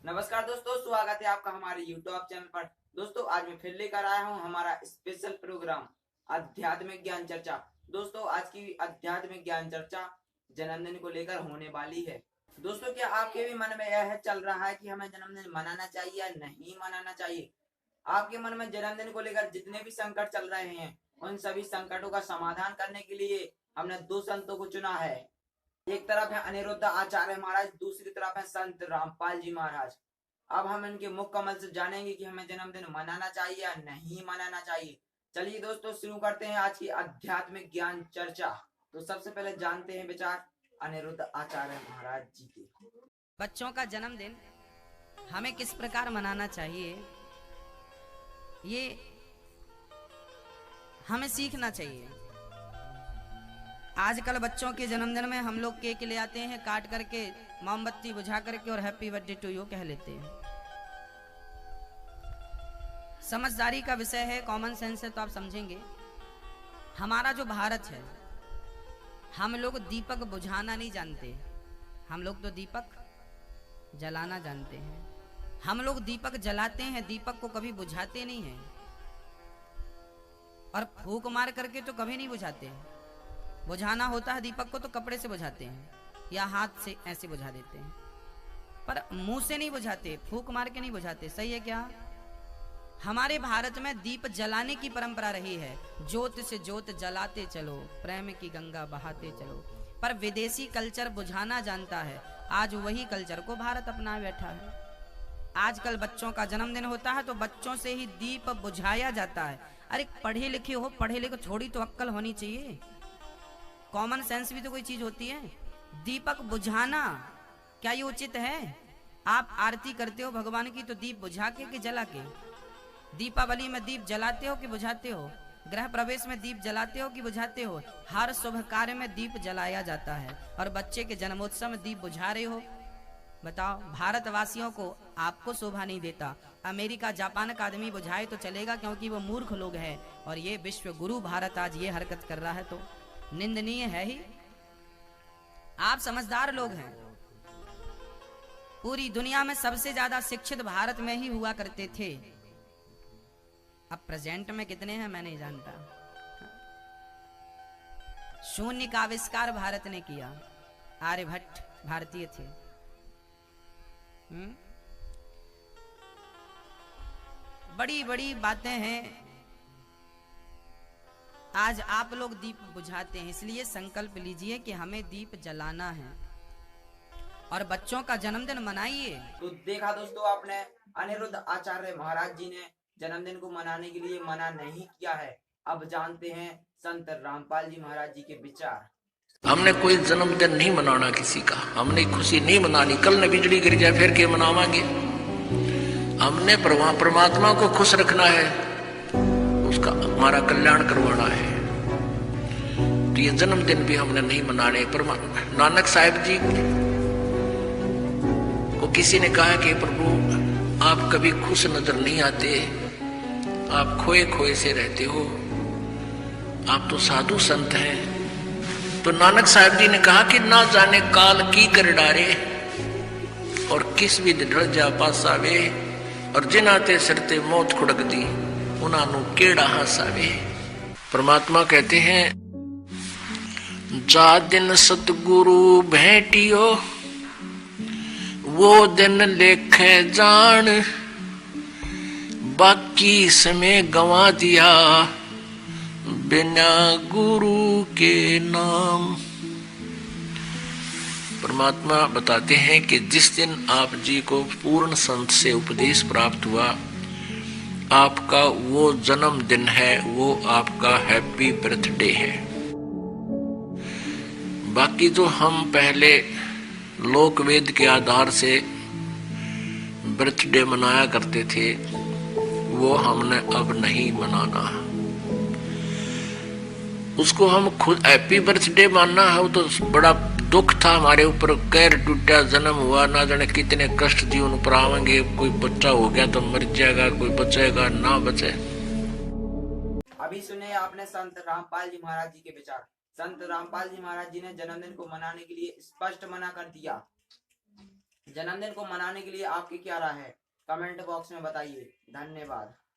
नमस्कार दोस्तों, स्वागत है आपका हमारे YouTube चैनल पर। दोस्तों, आज मैं फिर लेकर आया हूं हमारा स्पेशल प्रोग्राम आध्यात्मिक ज्ञान चर्चा। दोस्तों, आज की आध्यात्मिक ज्ञान चर्चा जन्मदिन को लेकर होने वाली है। दोस्तों, क्या आपके भी मन में यह चल रहा है कि हमें जन्मदिन मनाना चाहिए या नहीं मनाना चाहिए? आपके मन में जन्मदिन को लेकर जितने भी संकट चल रहे हैं, उन सभी संकटों का समाधान करने के लिए हमने दो संतों को चुना है। एक तरफ है अनिरुद्ध आचार्य महाराज, दूसरी तरफ है संत रामपाल जी महाराज। अब हम इनके मुख कमल से जानेंगे कि हमें जन्मदिन मनाना चाहिए या नहीं मनाना चाहिए। चलिए दोस्तों, शुरू करते हैं आज की आध्यात्मिक ज्ञान चर्चा। तो सबसे पहले जानते हैं विचार अनिरुद्ध आचार्य महाराज जी के। बच्चों का जन्मदिन हमें किस प्रकार मनाना चाहिए, ये हमें सीखना चाहिए। आजकल बच्चों के जन्मदिन में हम लोग केक ले आते हैं, काट करके मोमबत्ती बुझा करके और हैप्पी बर्थडे टू यू कह लेते हैं। समझदारी का विषय है, कॉमन सेंस है, तो आप समझेंगे। हमारा जो भारत है, हम लोग दीपक बुझाना नहीं जानते, हम लोग तो दीपक जलाना जानते हैं। हम लोग दीपक जलाते हैं, दीपक को कभी बुझाते नहीं हैं, और फूंक मार करके तो कभी नहीं बुझाते हैं। बुझाना होता है दीपक को तो कपड़े से बुझाते हैं या हाथ से ऐसे बुझा देते हैं, पर मुंह से नहीं बुझाते, फूंक मार के नहीं बुझाते। सही है क्या? हमारे भारत में दीप जलाने की परंपरा रही है। ज्योत से ज्योत जलाते चलो, प्रेम की गंगा बहाते चलो। पर विदेशी कल्चर बुझाना जानता है, आज वही कल्चर को भारत अपना बैठा है। आजकल बच्चों का जन्मदिन होता है तो बच्चों से ही दीप बुझाया जाता है। अरे पढ़े लिखे हो, पढ़े लिखे, थोड़ी तो अक्ल होनी चाहिए, कॉमन सेंस भी तो कोई चीज होती है। दीपक बुझाना क्या ये उचित है? आप आरती करते हो भगवान की तो दीप बुझा के कि जला के? दीपावली में दीप जलाते हो कि बुझाते हो? गृह प्रवेश में दीप जलाते हो कि बुझाते हो? हर शुभ कार्य में दीप जलाया जाता है, और बच्चे के जन्मोत्सव में दीप बुझा रहे हो। बताओ, भारतवासियों को आपको शोभा नहीं देता। अमेरिका जापान का आदमी बुझाए तो चलेगा, क्योंकि वो मूर्ख लोग हैं, और ये विश्व गुरु भारत आज ये हरकत कर रहा है तो निंदनीय है ही। आप समझदार लोग हैं। पूरी दुनिया में सबसे ज्यादा शिक्षित भारत में ही हुआ करते थे। अब प्रेजेंट में कितने हैं मैं नहीं जानता। शून्य का आविष्कार भारत ने किया, आर्यभट्ट भारतीय थे। बड़ी बड़ी बातें हैं। आज आप लोग दीप बुझाते हैं, इसलिए संकल्प लीजिए कि हमें दीप जलाना है और बच्चों का जन्मदिन मनाइए। तो देखा दोस्तों आपने, अनिरुद्ध आचार्य महाराज जी ने जन्मदिन को मनाने के लिए मना नहीं किया है। अब जानते हैं संत रामपाल जी महाराज जी के विचार। हमने कोई जन्मदिन नहीं मनाना किसी का, हमने खुशी नहीं मनानी। कल ने बिजली गिर जाए फिर के मनावांगे? हमने परमात्मा को खुश रखना है, उसका हमारा कल्याण करवाना है। तो ये जन्मदिन भी हमने नहीं मनाने। नानक साहिब जी को किसी ने कहा कि प्रभु आप कभी खुश नजर नहीं आते, आप खोए खोए से रहते हो, आप तो साधु संत हैं। तो नानक साहिब जी ने कहा कि ना जाने काल की कर डारे, और किस भी ढल जा पासावे, और जिनाते सरते मौत खुड़क दी, उन्हां केड़ा हासावे। परमात्मा कहते हैं, जा दिन सतगुरु भेटियो, वो दिन लेखे जान, बाकी समय गंवा दिया बिना गुरु के नाम। परमात्मा बताते हैं कि जिस दिन आप जी को पूर्ण संत से उपदेश प्राप्त हुआ, आपका वो जन्म दिन है, वो आपका हैप्पी बर्थडे है। बाकी जो हम पहले लोक वेद के आधार से बर्थडे मनाया करते थे, वो हमने अब नहीं मनाना। उसको हम खुद हैप्पी बर्थडे मानना है, वो तो बड़ा दुख था हमारे ऊपर, कैर टूटा, जन्म हुआ, ना जाने कितने कष्ट जीवन पर आवेंगे। कोई बच्चा हो गया तो मर जाएगा, कोई बचेगा ना बचे। अभी सुने आपने संत रामपाल जी महाराज जी के विचार। संत रामपाल जी महाराज जी ने जन्मदिन को मनाने के लिए स्पष्ट मना कर दिया। जन्मदिन को मनाने के लिए आपकी क्या राय है, कमेंट बॉक्स में बताइए। धन्यवाद।